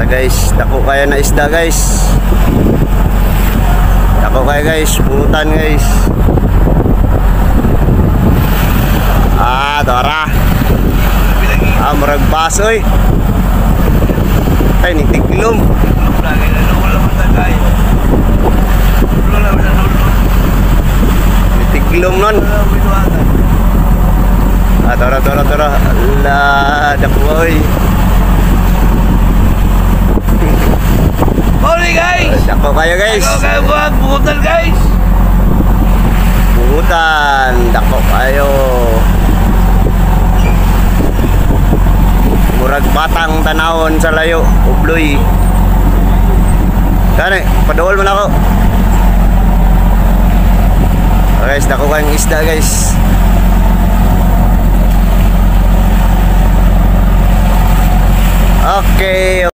Tara guys, dako kaya na isda guys. Dako kaya guys, butan guys. Tara. Murag basoy. Ay, nitiglom. Nitiglom nun. Tara. Ala, dakoy. Huli guys! Dako kayo guys. Dako kayo buhat, buhutan guys! Buhutan, dako kayo. Murag batang tanawon sa layo, ubloy. Gani, paduol man ako. Guys, dako kayong isda guys. Okay.